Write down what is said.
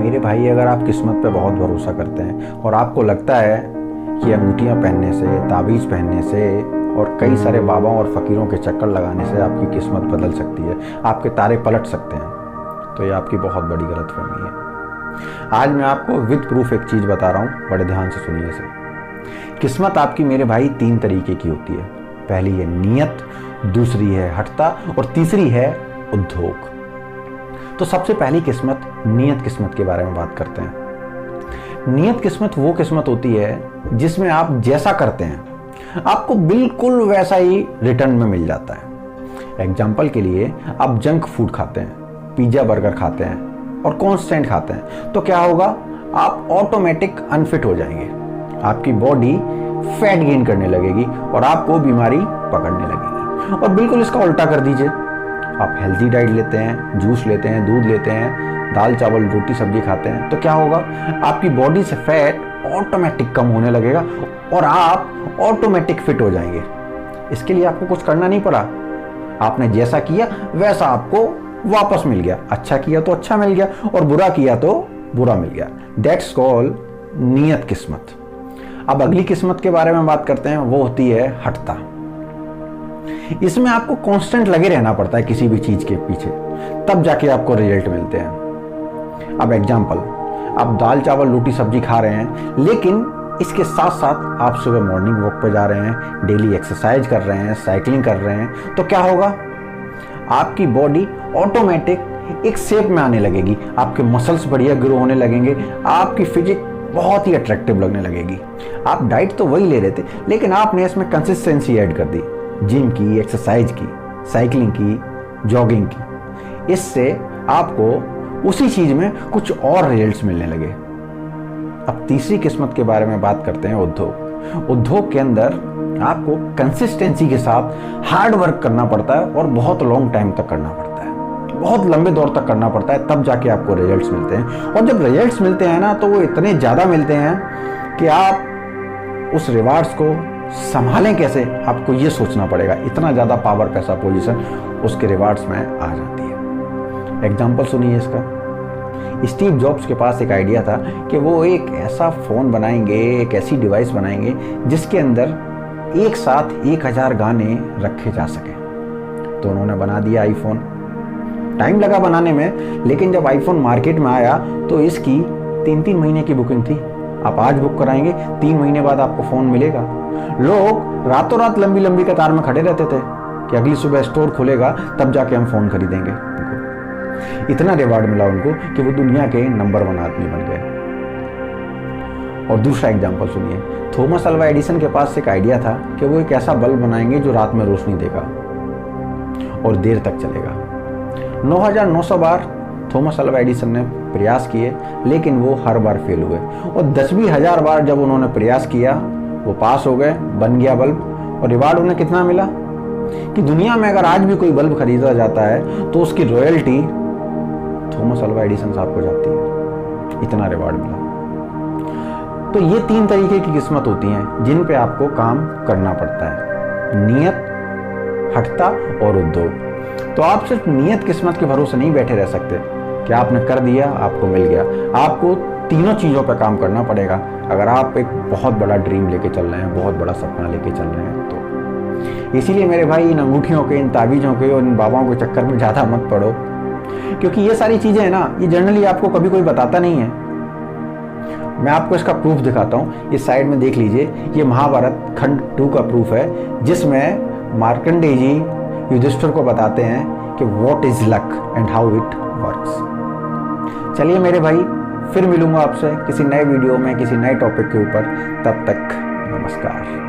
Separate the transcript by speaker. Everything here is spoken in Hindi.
Speaker 1: मेरे भाई, अगर आप किस्मत पे बहुत भरोसा करते हैं और आपको लगता है कि अंगूठियाँ पहनने से, ताबीज़ पहनने से और कई सारे बाबाओं और फ़कीरों के चक्कर लगाने से आपकी किस्मत बदल सकती है, आपके तारे पलट सकते हैं, तो ये आपकी बहुत बड़ी गलतफहमी है। आज मैं आपको विद प्रूफ एक चीज़ बता रहा हूँ, बड़े ध्यान से सुनिए इसे। किस्मत आपकी मेरे भाई 3 तरीके की होती है। पहली है नियत, दूसरी है हठता और तीसरी है उद्योग। तो सबसे पहली किस्मत, नियत किस्मत के बारे में बात करते हैं। नियत किस्मत वो किस्मत होती है जिसमें आप जैसा करते हैं आपको बिल्कुल वैसा ही रिटर्न में मिल जाता है। एग्जाम्पल के लिए, आप जंक फूड खाते हैं, पिज्जा बर्गर खाते हैं और कॉन्स्टेंट खाते हैं, तो क्या होगा, आप ऑटोमेटिक अनफिट हो जाएंगे, आपकी बॉडी फैट गेन करने लगेगी और आपको बीमारी पकड़ने लगेगी। और बिल्कुल इसका उल्टा कर दीजिए, आप हेल्दी डाइट लेते हैं, जूस लेते हैं, दूध लेते हैं, दाल चावल रोटी सब्जी खाते हैं, तो क्या होगा, आपकी बॉडी से फैट ऑटोमेटिक कम होने लगेगा और आप ऑटोमेटिक फिट हो जाएंगे। इसके लिए आपको कुछ करना नहीं पड़ा, आपने जैसा किया वैसा आपको वापस मिल गया। अच्छा किया तो अच्छा मिल गया और बुरा किया तो बुरा मिल गया। दैट्स कॉल्ड नियत किस्मत। अब अगली किस्मत के बारे में बात करते हैं, वो होती है हठता। इसमें आपको कांस्टेंट लगे रहना पड़ता है किसी भी चीज के पीछे, तब जाके आपको रिजल्ट मिलते हैं। अब एग्जांपल, आप दाल चावल रोटी सब्जी खा रहे हैं, लेकिन इसके साथ साथ आप सुबह मॉर्निंग वॉक पे जा रहे हैं, डेली एक्सरसाइज कर रहे हैं, साइकिलिंग कर रहे हैं, तो क्या होगा, आपकी बॉडी ऑटोमेटिक एक शेप में आने लगेगी, आपके मसल्स बढ़िया ग्रो होने लगेंगे, आपकी फिजिक बहुत ही अट्रैक्टिव लगने लगेगी। आप डाइट तो वही ले रहे थे, लेकिन आपने इसमें कंसिस्टेंसी ऐड कर दी, जिम की, एक्सरसाइज की, साइकिलिंग की, जॉगिंग की। इससे आपको उसी चीज में कुछ और रिजल्ट्स मिलने लगे। अब तीसरी किस्मत के बारे में बात करते हैं, उद्योग। उद्योग के अंदर आपको कंसिस्टेंसी के साथ हार्ड वर्क करना पड़ता है और बहुत लॉन्ग टाइम तक करना पड़ता है, बहुत लंबे दौर तक करना पड़ता है, तब जाके आपको रिजल्ट्स मिलते हैं। और जब रिजल्ट्स मिलते हैं ना, तो वो इतने ज़्यादा मिलते हैं कि आप उस रिवार्ड्स को संभालें कैसे, आपको ये सोचना पड़ेगा। इतना ज़्यादा पावर, पैसा, पोजीशन उसके रिवार्ड्स में आ जाती है। एग्जाम्पल सुनिए इसका। स्टीव जॉब्स के पास एक आइडिया था कि वो एक ऐसा फ़ोन बनाएंगे, एक ऐसी डिवाइस बनाएंगे जिसके अंदर एक साथ 1000 गाने रखे जा सके। तो उन्होंने बना दिया आईफोन। टाइम लगा बनाने में, लेकिन जब आईफोन मार्केट में आया तो इसकी 3-3 महीने की बुकिंग थी। आप आज बुक कराएंगे, 3 महीने बाद आपको फ़ोन मिलेगा। लोग रातों रात लंबी लंबी कतार में खड़े रहते थे कि अगली सुबह स्टोर खुलेगा तब जाके हम फ़ोन खरीदेंगे। इतना रिवार्ड मिला उनको कि वो दुनिया के नंबर 1 आदमी बन गए। और दूसरा एग्जाम्पल सुनिए। थॉमस अल्वा एडिसन के पास एक आइडिया था कि वो एक ऐसा बल्ब बनाएंगे जो रात में रोशनी देगा और देर तक चलेगा। 9900 बार थॉमस अल्वा एडिसन ने प्रयास किए, लेकिन वो हर बार फेल हुए। और 10,000 बार जब उन्होंने प्रयास किया, वो पास हो गए, बन गया बल्ब। और रिवार्ड उन्हें कितना मिला कि दुनिया में अगर आज भी कोई बल्ब खरीदा जाता है तो उसकी रॉयल्टी थॉमस अल्वा एडिसन साहब को जाती है। इतना रिवार्ड मिला। तो ये 3 तरीके की किस्मत होती हैं जिन पे आपको काम करना पड़ता है, नियत, हठता और उद्योग। तो आप सिर्फ नियत किस्मत के भरोसे नहीं बैठे रह सकते कि आपने कर दिया आपको मिल गया। आपको तीनों चीज़ों पर काम करना पड़ेगा अगर आप एक बहुत बड़ा ड्रीम लेके चल रहे हैं, बहुत बड़ा सपना लेके चल रहे हैं तो। इसीलिए मेरे भाई, इन अंगूठियों के, इन ताबीज़ों के और इन बाबाओं के चक्कर में ज़्यादा मत पड़ो, क्योंकि ये सारी चीज़ें हैं ना, ये जनरली आपको कभी कोई बताता नहीं है। मैं आपको इसका प्रूफ दिखाता हूँ। इस साइड में देख लीजिए, ये महाभारत खंड 2 का प्रूफ है, जिसमें मार्कंडेय जी युधिष्ठिर को बताते हैं कि what is luck and how it works. चलिए मेरे भाई, फिर मिलूंगा आपसे किसी नए वीडियो में, किसी नए टॉपिक के ऊपर। तब तक नमस्कार।